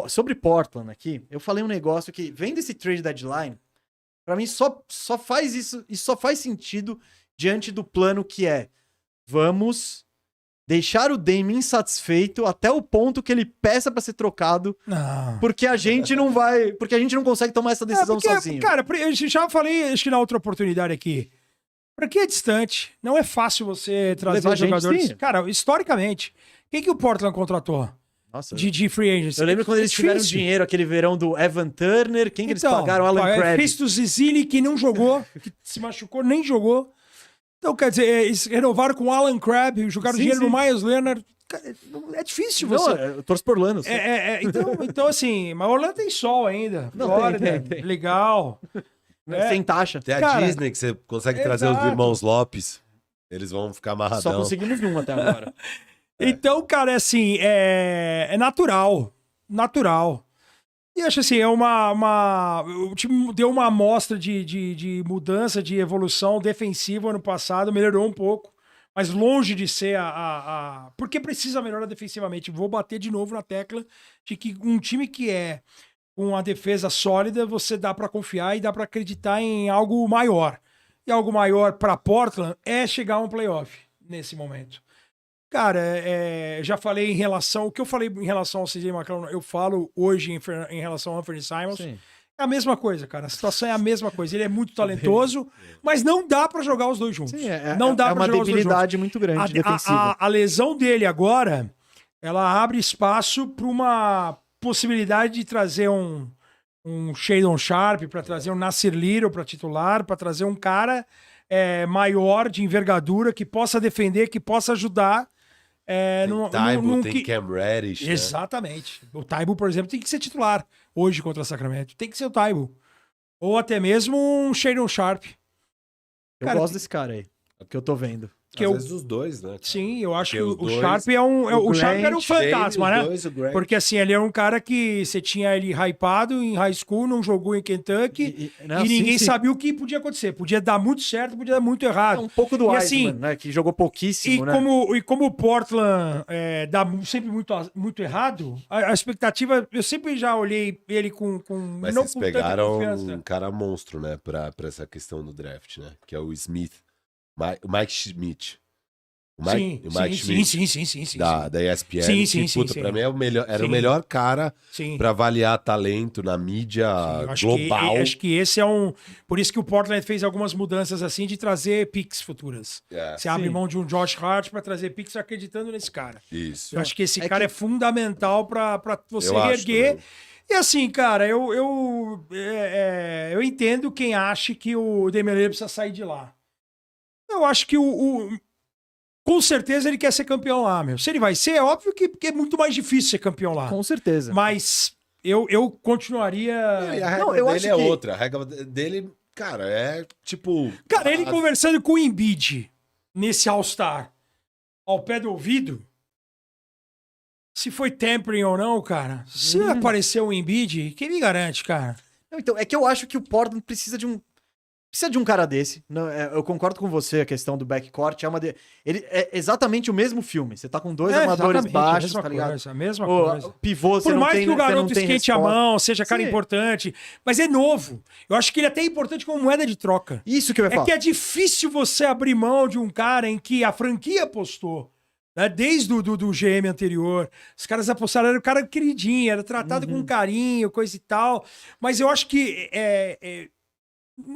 Sobre Portland aqui, eu falei um negócio que, vendo esse trade deadline, pra mim só faz isso faz sentido diante do plano que é: vamos deixar o Dame insatisfeito até o ponto que ele peça pra ser trocado, Não. porque a gente não consegue tomar essa decisão sozinho. Cara, eu já falei, acho que na outra oportunidade aqui. Pra que é distante? Não é fácil você trazer Levar gente, jogadores. sim. Cara, historicamente, quem que o Portland contratou? Nossa, De free agents. eu lembro quando eles tiveram difícil. dinheiro, aquele verão do Evan Turner, quem que eles Então, pagaram? Alan Crabb. Cristo Zizili, que não jogou, que se machucou, nem jogou. Então, quer dizer, eles renovaram com o Alan Crabb, jogaram Sim, dinheiro sim. no Myles Leonard. Cara, é difícil Não, você... eu torço por Orlando. Então, assim, mas Orlando tem sol ainda. Não, Flórida, tem. legal. Sem taxa. Tem a Cara, Disney que você consegue trazer os exato. irmãos Lopes. Eles vão ficar amarradão. Só conseguimos um até agora. Então, cara, é assim, é natural. Natural. E acho assim, o time deu uma amostra de mudança, de evolução defensiva ano passado, melhorou um pouco, mas longe de ser porque precisa melhorar defensivamente. Vou bater de novo na tecla de que um time que é com a defesa sólida, você dá pra confiar e dá pra acreditar em algo maior. E algo maior pra Portland é chegar a um playoff nesse momento. Cara, já falei o que eu falei em relação ao CJ McCollum, eu falo hoje em relação ao Anthony Simons. Sim. É a mesma coisa, cara. A situação é a mesma coisa. Ele é muito talentoso, mas não dá pra jogar os dois juntos. Sim, não dá é pra uma jogar os dois juntos. debilidade muito grande defensiva. A lesão dele agora, ela abre espaço para uma possibilidade de trazer um Shadon Sharp, para trazer um Nasir Little para titular, para trazer um cara maior, de envergadura, que possa defender, que possa ajudar. Tem Taibo, tem Cam Reddish. Né? Exatamente. O Taibo, por exemplo, tem que ser titular hoje contra Sacramento. Tem que ser o Taibo. Ou até mesmo um Shadon Sharp. Eu gosto desse cara aí. É o que eu tô vendo. Às vezes os dois, né? Sim, eu acho que Porque o os Sharp dois- o Sharp era um fantasma, né? Os dois, o Porque assim, ele é um cara que você tinha ele hypado em high school, não jogou em Kentucky, Não, e ninguém sim. sabia o que podia acontecer. Podia dar muito certo, podia dar muito errado. É um pouco do E Wiseman, assim, né? Que jogou pouquíssimo, né? como o Portland dá sempre muito errado, a expectativa, eu sempre já olhei ele com Mas não vocês com tanta pegaram confiança. um cara monstro, né? Pra essa questão do draft, né? Que é o Smith. O Mike Schmidt. O Mike Schmidt. Sim. Da ESPN. Sim, que, sim, puta, sim, pra sim. mim é o melhor, era Sim. o melhor cara Sim. pra avaliar talento na mídia Eu acho global. acho que esse é por isso que o Portland fez algumas mudanças assim de trazer picks futuras. Você abre Sim. mão de um Josh Hart para trazer picks acreditando nesse cara. Isso. Eu acho que esse É cara que- é fundamental para você Eu acho reerguer. também. E assim, cara, eu entendo quem acha que o Damian Lillard precisa sair de lá. Eu acho que com certeza ele quer ser campeão lá, meu. Se ele vai ser, é óbvio que é muito mais difícil ser campeão lá. Com certeza. Mas eu continuaria. E a regra Não, eu dele acho é que- outra. A regra dele, cara, é tipo... Cara, ele conversando com o Embiid nesse All-Star ao pé do ouvido, se foi tampering ou não, cara, se apareceu o Embiid, quem me garante, cara? Não, então, é que eu acho que o Portland precisa de um cara desse. Não, eu concordo com você, a questão do backcourt. Ele é exatamente o mesmo filme. Você tá com dois armadores exatamente, baixos, a mesma tá ligado? coisa, a mesma O coisa. pivô, você Por não mais tem, que o você não garoto tem esquente a resposta. mão, seja cara Sim. importante, mas é novo. Eu acho que ele é até importante como moeda de troca. Isso que eu ia É falar. que é difícil você abrir mão de um cara em que a franquia apostou. Né? Desde do GM anterior. Os caras apostaram, era o cara queridinho, era tratado com carinho, coisa e tal. Mas eu acho que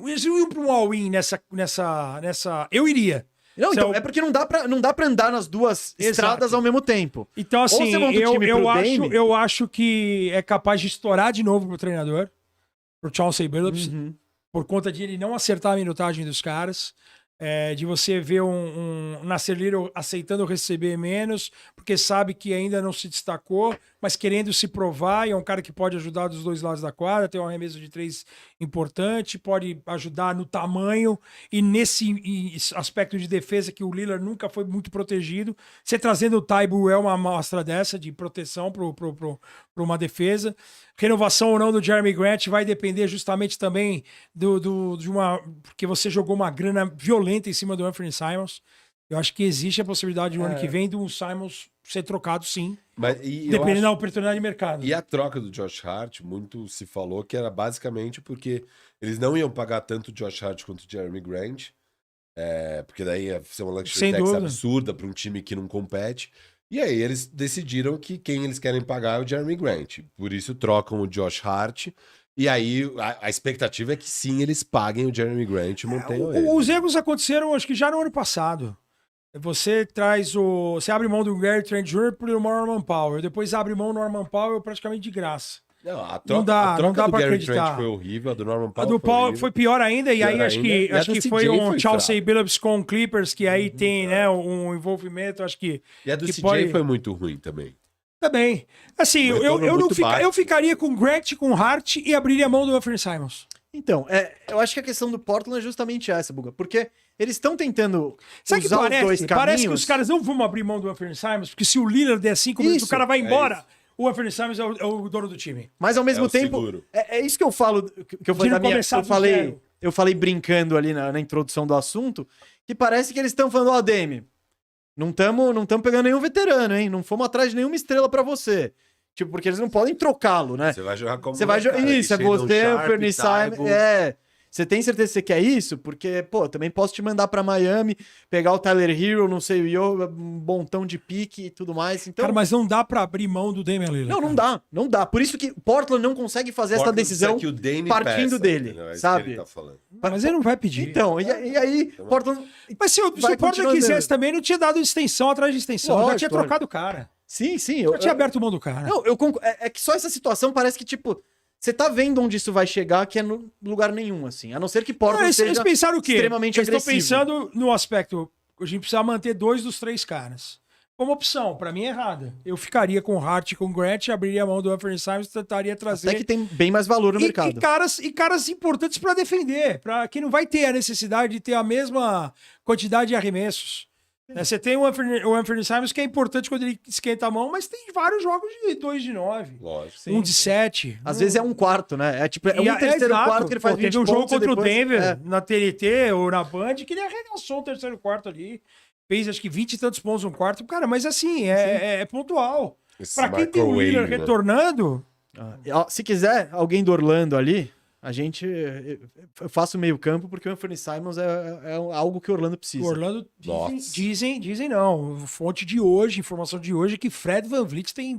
eles não iam para um all-in nessa. Eu iria. Não, Se então, eu- é porque não dá pra andar nas duas Exato. estradas ao mesmo tempo. Então, assim, você monta o time pro Dame. eu acho que é capaz de estourar de novo pro treinador, pro Chauncey Billups, por conta de ele não acertar a minutagem dos caras. De você ver um Nasir Little aceitando receber menos, porque sabe que ainda não se destacou, mas querendo se provar, e é um cara que pode ajudar dos dois lados da quadra, tem um arremesso de 3 importante, pode ajudar no tamanho, e nesse aspecto de defesa que o Lillard nunca foi muito protegido. Você trazendo o Taibo é uma amostra dessa, de proteção para uma defesa. Renovação ou não do Jeremy Grant vai depender justamente também de uma... Porque você jogou uma grana violenta em cima do Anthony Simons. Eu acho que existe a possibilidade no ano que vem do Simons ser trocado, sim. Dependendo da oportunidade de mercado. E a troca do Josh Hart, muito se falou que era basicamente porque eles não iam pagar tanto o Josh Hart quanto o Jeremy Grant, porque daí ia ser uma luxury tax absurda para um time que não compete. E aí eles decidiram que quem eles querem pagar é o Jeremy Grant. Por isso trocam o Josh Hart. E aí a expectativa é que sim, eles paguem o Jeremy Grant e mantenham ele. Os erros aconteceram, acho que já no ano passado. Você você abre mão do Gary Trent Jr. por Norman Powell, depois abre mão do Norman Powell praticamente de graça. Não, a troca do pra Gary acreditar. Trent foi horrível, a do Norman Powell A do Powell foi pior ainda, e aí acho que foi um Chauncey Billups com Clippers, que aí tem, né, um envolvimento, acho que... E a do CJ foi muito ruim também. Também. Assim, eu ficaria com Grant, com Hart e abriria a mão do Anthony Simons. Então, eu acho que a questão do Portland é justamente essa, Buga, porque eles estão tentando Sabe usar que os dois caminhos. Parece que os caras não vão abrir mão do Anthony Simons, porque se o Lillard der 5 minutos, o cara vai embora. O Anthony Simons é o dono do time. Mas ao mesmo tempo, é isso que eu falo, que eu falei eu falei brincando ali na introdução do assunto, que parece que eles estão falando, ó, Dame, não estamos pegando nenhum veterano, hein? Não fomos atrás de nenhuma estrela pra você. Tipo, porque eles não podem trocá-lo, né? Você vai jogar como isso, é você, o Fernie Simons. Você tem certeza que você quer isso? Porque, pô, também posso te mandar pra Miami, pegar o Tyler Hero, não sei, um montão de pique e tudo mais. Então... Cara, mas não dá pra abrir mão do Damian Lillard. Não dá. Por isso que Portland não consegue fazer essa decisão partindo dele, sabe? Ele tá mas ele não vai pedir. Então, e aí, Portland... Mas se o Portland quisesse também, não tinha dado extensão atrás de extensão. Lógico, já tinha trocado o cara. Sim. Já tinha aberto mão do cara. Não, é que só essa situação parece que, tipo... Você tá vendo onde isso vai chegar, que é no lugar nenhum, assim. A não ser que Portland seja eles pensaram o quê? Extremamente eles agressivo. Eles estão pensando no aspecto... A gente precisa manter 2 dos 3 caras. Como opção, pra mim é errada. Eu ficaria com o Hart e com o Grant, abriria a mão do Anthony Simons e tentaria trazer... Até que tem bem mais valor no mercado. E caras importantes pra defender. Pra que não vai ter a necessidade de ter a mesma quantidade de arremessos. Você tem o Anthony Simons, que é importante quando ele esquenta a mão, mas tem vários jogos de 2 de 9. Lógico. Um de 7. Às vezes é um quarto, né? É tipo, um terceiro quarto que ele faz 20 Teve um jogo contra o Denver, na TNT ou na Band, que ele arregaçou o terceiro quarto ali. Fez acho que 20 e tantos pontos no quarto. Cara, mas assim, é pontual. Pra quem tem o Lillard retornando... Se quiser alguém do Orlando ali... Eu faço meio campo porque o Anthony Simons é algo que o Orlando precisa. O Orlando dizem não. Fonte de hoje, informação de hoje é que Fred VanVleet tem...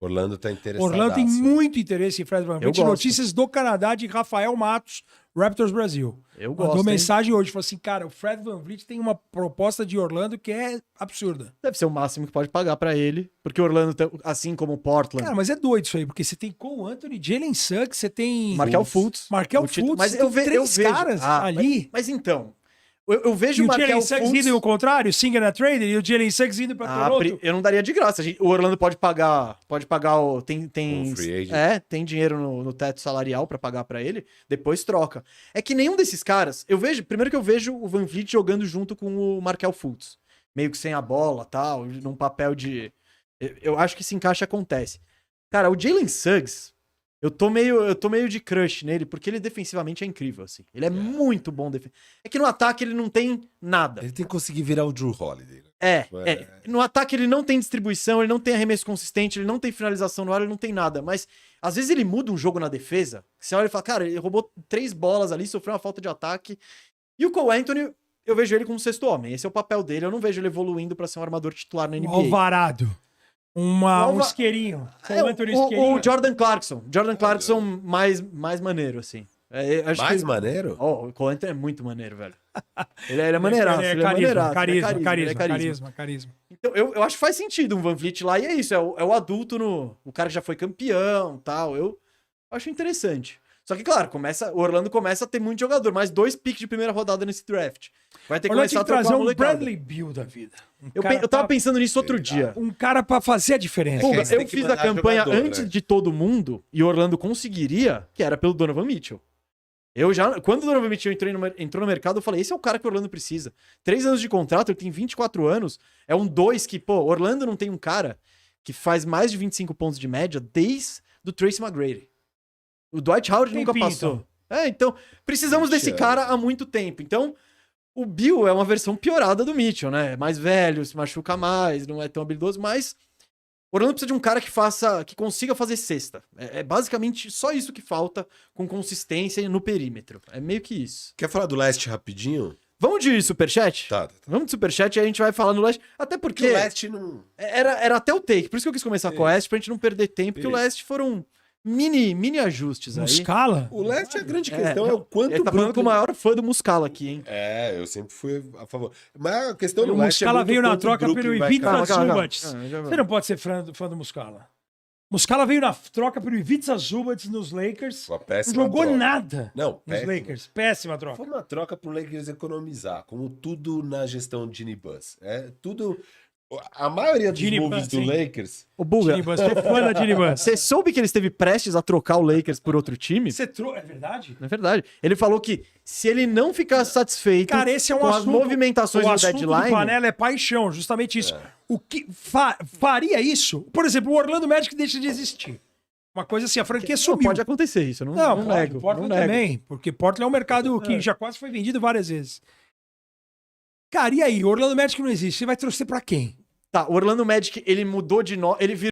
Orlando tá interessado. Orlando tem muito interesse em Fred VanVleet. Notícias do Canadá de Rafael Matos, Raptors Brasil. Eu gosto. Mandou mensagem hoje, falou assim, cara, o Fred VanVleet tem uma proposta de Orlando que é absurda. Deve ser o máximo que pode pagar pra ele, porque o Orlando, assim como o Portland... Cara, mas é doido isso aí, porque você tem Cole Anthony, Jalen Suggs, você tem... Markel Fultz. Mas eu vejo 3 caras ali. Mas então... Eu vejo o Markel Jalen Suggs indo ao contrário, Singer na trade, e o Jalen Suggs indo pra Toronto. Eu não daria de graça. O Orlando pode pagar o... Tem dinheiro no teto salarial pra pagar pra ele, depois troca. É que nenhum desses caras... Primeiro que eu vejo o VanVleet jogando junto com o Markel Fultz. Meio que sem a bola, tal, num papel de... Eu acho que esse encaixe acontece. Cara, o Jalen Suggs... Eu tô meio de crush nele, porque ele defensivamente é incrível, assim. Ele é muito bom defensivamente. É que no ataque ele não tem nada. Ele tem que conseguir virar o Drew Holiday. No ataque ele não tem distribuição, ele não tem arremesso consistente, ele não tem finalização no ar, ele não tem nada. Mas às vezes ele muda um jogo na defesa. Você olha e fala, cara, ele roubou 3 bolas ali, sofreu uma falta de ataque. E o Cole Anthony, eu vejo ele como sexto homem. Esse é o papel dele. Eu não vejo ele evoluindo pra ser um armador titular na NBA. Alvarado. Um isqueirinho. O Jordan Clarkson. Jordan Clarkson mais maneiro, assim. Maneiro? O Cole Anthony é muito maneiro, velho. Ele é maneiraço. Carisma. Então, eu acho que faz sentido um VanVleet lá, e é isso. É o adulto, o cara que já foi campeão, tal. Eu acho interessante. Só que, claro, o Orlando começa a ter muito jogador, mais 2 picks de primeira rodada nesse draft. Vai ter que começar a trazer um Bradley Beal da vida. Eu tava pensando nisso outro dia. Um cara pra fazer a diferença. Eu fiz a campanha antes de todo mundo e o Orlando conseguiria, que era pelo Donovan Mitchell. Quando o Donovan Mitchell entrou no mercado, eu falei, esse é o cara que o Orlando precisa. 3 anos de contrato, ele tem 24 anos. É um 2 que, Orlando não tem um cara que faz mais de 25 pontos de média desde o Tracy McGrady. O Dwight Howard nunca passou. Então, precisamos desse cara há muito tempo. Então, O Bill é uma versão piorada do Mitchell, né? É mais velho, se machuca mais, não é tão habilidoso, mas o Orlando precisa de um cara que consiga fazer cesta. É basicamente só isso que falta com consistência no perímetro. É meio que isso. Quer falar do Leste rapidinho? Vamos de superchat? Tá. Vamos de superchat e a gente vai falar no Leste. Até porque o Leste não... era até o take. Por isso que eu quis começar com o Leste, pra gente não perder tempo, porque o Leste foram mini ajustes aí. Muscala? O Leste, a grande questão é o quanto ele tá falando com o maior fã do Muscala aqui, hein? Eu sempre fui a favor. Mas a questão do O Leste Muscala é muito veio na quanto o troca Brooklyn pelo vai Ivica cair. Zubac. Calma. Você não pode ser fã do Muscala. Muscala veio na troca pelo Ivica Zubac nos Lakers. Uma Não péssima jogou troca. nada Não, nos péssima. Lakers. Péssima troca. Foi uma troca pro Lakers economizar, como tudo na gestão de Ginny Buss. Tudo... A maioria dos Ginny moves Buss, do sim. Lakers... Ô, Buga, Ginny Buss, foi fã da Ginny Buss. você soube que ele esteve prestes a trocar o Lakers por outro time? É verdade? É verdade. Ele falou que se ele não ficar satisfeito Cara, esse é um com assunto, as movimentações o no assunto deadline... do Panela é paixão, justamente isso. O que faria isso? Por exemplo, o Orlando Magic deixa de existir. Uma coisa assim, a franquia Não, sumiu. pode acontecer isso, não Não, pode, nego. Portland não nego. também, porque Portland é um mercado que já quase foi vendido várias vezes. Cara, e aí? O Orlando Magic não existe. Você vai torcer pra quem? Tá, o Orlando Magic, ele mudou de nome, ele virou